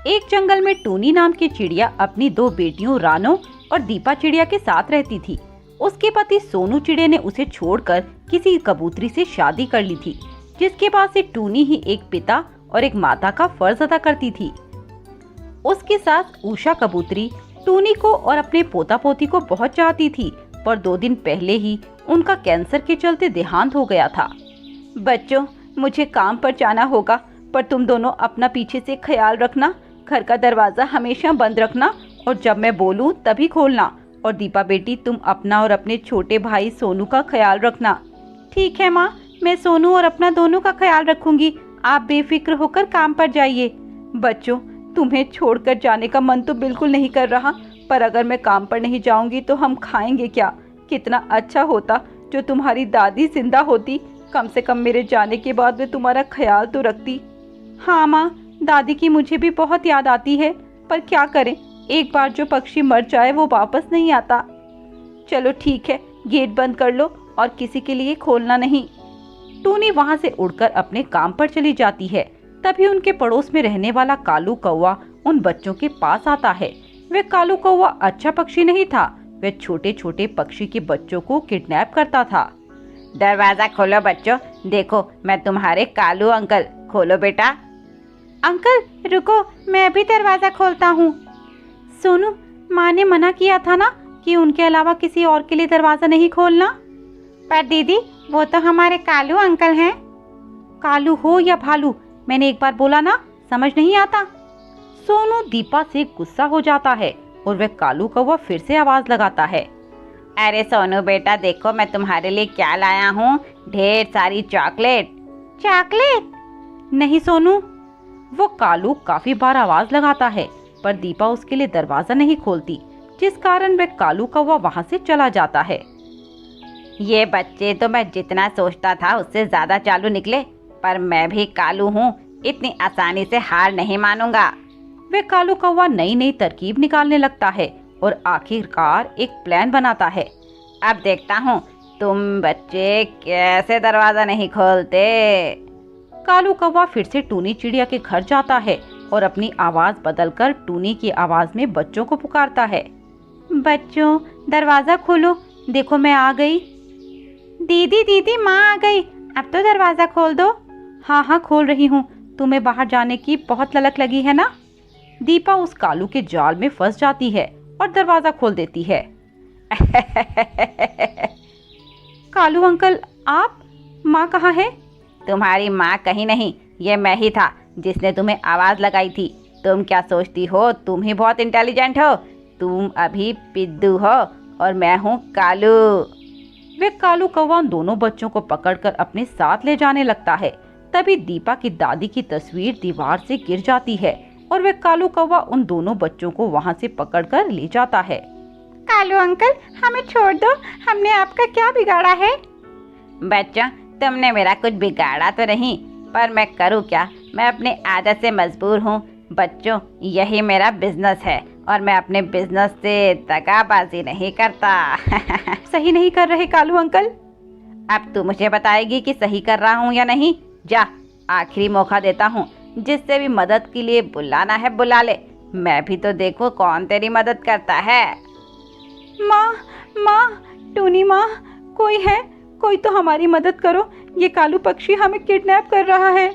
एक जंगल में टूनी नाम की चिड़िया अपनी दो बेटियों रानो और दीपा चिड़िया के साथ रहती थी। उसके पति सोनू चिड़िया ने उसे छोड़कर किसी कबूतरी से शादी कर ली थी, जिसके बाद से टूनी ही एक पिता और एक माता का फर्ज अदा करती थी। उसके साथ उषा कबूतरी टूनी को और अपने पोता पोती को बहुत चाहती थी, पर 2 दिन पहले ही उनका कैंसर के चलते देहांत हो गया था। बच्चों, मुझे काम पर जाना होगा, पर तुम दोनों अपना पीछे से ख्याल रखना। घर का दरवाजा हमेशा बंद रखना और जब मैं बोलूं तभी खोलना। और दीपा बेटी, तुम अपना और अपने छोटे भाई सोनू का ख्याल रखना। ठीक है माँ, मैं सोनू और अपना दोनों का ख्याल रखूंगी। आप बेफिक्र होकर काम पर जाइए। बच्चों, तुम्हें छोड़कर जाने का मन तो बिल्कुल नहीं कर रहा, पर अगर मैं काम पर नहीं जाऊंगी तो हम खाएंगे क्या? कितना अच्छा होता जो तुम्हारी दादी जिंदा होती। कम से कम मेरे जाने के बाद वे तुम्हारा ख्याल तो रखती। हाँ माँ, दादी की मुझे भी बहुत याद आती है, पर क्या करें, एक बार जो पक्षी मर जाए वो वापस नहीं आता। चलो ठीक है, गेट बंद कर लो और किसी के लिए खोलना नहीं। टूनी वहां से उड़कर अपने काम पर चली जाती है। तभी उनके पड़ोस में रहने वाला कालू कौवा उन बच्चों के पास आता है। वे कालू कौवा अच्छा पक्षी नहीं था, वे छोटे छोटे पक्षी के बच्चों को किडनैप करता था। दरवाजा खोलो बच्चों, देखो मैं तुम्हारे कालू अंकल। खोलो बेटा। अंकल रुको, मैं अभी दरवाजा खोलता हूँ। सोनू, माँ ने मना किया था ना कि उनके अलावा किसी और के लिए दरवाजा नहीं खोलना। पर दीदी, वो तो हमारे कालू अंकल हैं। कालू हो या भालू, मैंने एक बार बोला ना, समझ नहीं आता। सोनू दीपा से गुस्सा हो जाता है और वह कालू कौवा फिर से आवाज लगाता है। अरे सोनू बेटा, देखो मैं तुम्हारे लिए क्या लाया हूँ, ढेर सारी चॉकलेट। चॉकलेट? नहीं सोनू। वो कालू काफी बार आवाज लगाता है, पर दीपा उसके लिए दरवाजा नहीं खोलती, जिस कारण वह कालू कौवा वहां से चला जाता है। ये बच्चे तो मैं जितना सोचता था उससे ज्यादा चालू निकले, पर मैं भी कालू हूँ, इतनी आसानी से हार नहीं मानूंगा। वे कालू कौवा नई नई तरकीब निकालने लगता है और आखिरकार एक प्लान बनाता है। अब देखता हूँ तुम बच्चे कैसे दरवाजा नहीं खोलते। कालू कौवा फिर से टूनी चिड़िया के घर जाता है और अपनी आवाज बदलकर टूनी की आवाज में बच्चों को पुकारता है। बच्चों, दरवाजा खोलो, देखो मैं आ गई। दीदी दीदी, माँ आ गई, अब तो दरवाजा खोल दो। हाँ हाँ, खोल रही हूँ। तुम्हें बाहर जाने की बहुत ललक लगी है ना? दीपा उस कालू के जाल में फंस जाती है और दरवाजा खोल देती है। कालू अंकल, आप? माँ कहाँ है? तुम्हारी माँ कहीं नहीं, ये मैं ही था जिसने तुम्हें आवाज लगाई थी। तुम क्या सोचती हो तुम ही बहुत इंटेलिजेंट हो? तुम अभी पिद्दू हो और मैं हूँ कालू। वे कालू कौवा दोनों बच्चों को पकड़कर अपने साथ ले जाने लगता है। तभी दीपा की दादी की तस्वीर दीवार से गिर जाती है और वे कालू कौवा उन दोनों बच्चों को वहां से पकड़कर ले जाता है। कालू अंकल, हमें छोड़ दो, हमने आपका क्या बिगाड़ा है? बच्चा, तुमने मेरा कुछ बिगाड़ा तो नहीं, पर मैं करूँ क्या, मैं अपने आदत से मजबूर हूँ। बच्चों, यही मेरा बिजनेस है और मैं अपने बिजनेस से दगाबाजी नहीं करता। सही नहीं कर रहे कालू अंकल। अब तू मुझे बताएगी कि सही कर रहा हूँ या नहीं। जा, आखिरी मौका देता हूँ, जिससे भी मदद के लिए बुलाना है बुला ले। मैं भी तो देखूं कौन तेरी मदद करता है। माँ, माँ, टूनी माँ, कोई है? कोई तो हमारी मदद करो, ये कालू पक्षी हमें किडनैप कर रहा है।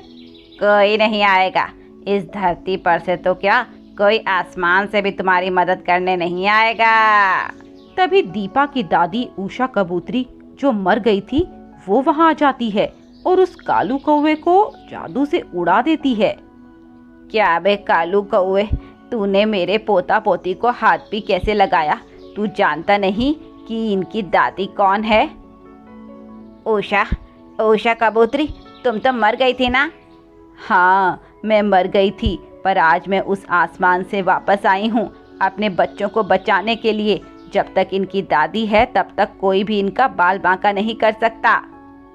कोई नहीं आएगा, इस धरती पर से तो क्या, कोई आसमान से भी तुम्हारी मदद करने नहीं आएगा। तभी दीपा की दादी उषा कबूतरी, जो मर गई थी, वो वहां आ जाती है और उस कालू कौवे को जादू से उड़ा देती है। क्या बे कालू कौवे, तूने मेरे पोता पोती को हाथ भी कैसे लगाया? तू जानता नहीं कि इनकी दादी कौन है? उषा कबूतरी, तुम तो मर गई थी ना? हाँ, मैं मर गई थी, पर आज मैं उस आसमान से वापस आई हूँ अपने बच्चों को बचाने के लिए। जब तक इनकी दादी है तब तक कोई भी इनका बाल बांका नहीं कर सकता।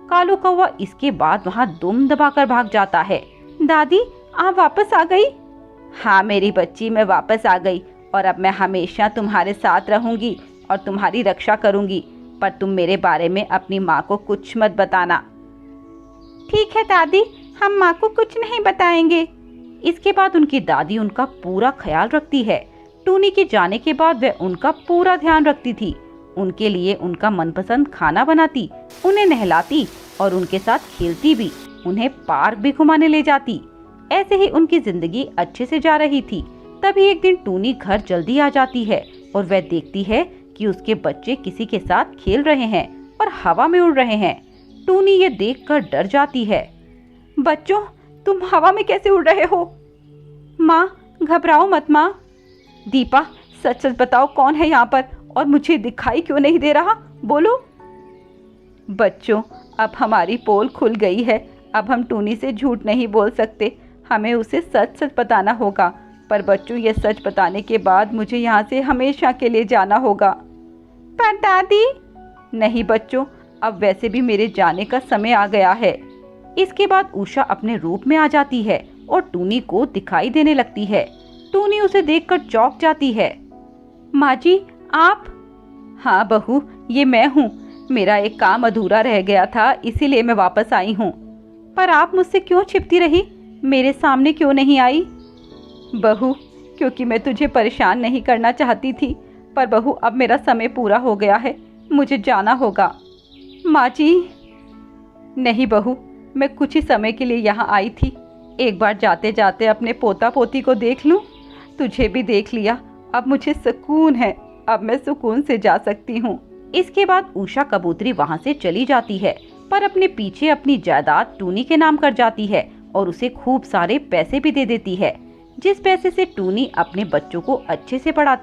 कालू कौवा इसके बाद वहाँ दुम दबाकर भाग जाता है। दादी, आप वापस आ गई? हाँ मेरी बच्ची, मैं वापस आ गई और अब मैं हमेशा तुम्हारे साथ रहूंगी और तुम्हारी रक्षा करूंगी, पर तुम मेरे बारे में अपनी माँ को कुछ मत बताना। ठीक है दादी, हम माँ को कुछ नहीं बताएंगे। इसके बाद उनकी दादी उनका पूरा ख्याल रखती है। टूनी के जाने के बाद वह उनका पूरा ध्यान रखती थी, उनके लिए उनका मनपसंद खाना बनाती, उन्हें नहलाती और उनके साथ खेलती भी, उन्हें पार्क भी घुमाने ले जाती। ऐसे ही उनकी जिंदगी अच्छे से जा रही थी। तभी एक दिन टूनी घर जल्दी आ जाती है और वह देखती है कि उसके बच्चे किसी के साथ खेल रहे हैं और हवा में उड़ रहे हैं। टूनी ये देखकर डर जाती है। बच्चों, तुम हवा में कैसे उड़ रहे हो? माँ, घबराओ मत माँ। दीपा, सच सच बताओ, कौन है यहाँ पर और मुझे दिखाई क्यों नहीं दे रहा? बोलो। बच्चों, अब हमारी पोल खुल गई है। अब हम टूनी से झूठ नहीं बोल सकते, हमें उसे सच सच बताना होगा। पर बच्चों, ये सच बताने के बाद मुझे यहाँ से हमेशा के लिए जाना होगा। पर दादी। नहीं बच्चों, अब वैसे भी मेरे जाने का समय आ गया है। इसके बाद उषा अपने रूप में आ जाती है और टूनी को दिखाई देने लगती है। टूनी उसे देखकर चौंक जाती है। माँ जी, आप? हाँ बहू, ये मैं हूँ। मेरा एक काम अधूरा रह गया था, इसीलिए मैं वापस आई हूँ। पर आप मुझसे क्यों छिपती रही? मेरे सामने क्यों नहीं आई? बहू, क्योंकि मैं तुझे परेशान नहीं करना चाहती थी। पर बहू, अब मेरा समय पूरा हो गया है, मुझे जाना होगा। माँ जी। नहीं बहू, मैं कुछ ही समय के लिए यहाँ आई थी। एक बार जाते जाते अपने पोता पोती को देख लूँ। तुझे भी देख लिया, अब मुझे सुकून है। अब मैं सुकून से जा सकती हूँ। इसके बाद उषा कबूतरी वहाँ से चली जाती है, पर अपने पीछे अपनी जायदाद टूनी के नाम कर जाती है और उसे खूब सारे पैसे भी दे देती है, जिस पैसे से टूनी अपने बच्चों को अच्छे से पढ़ाती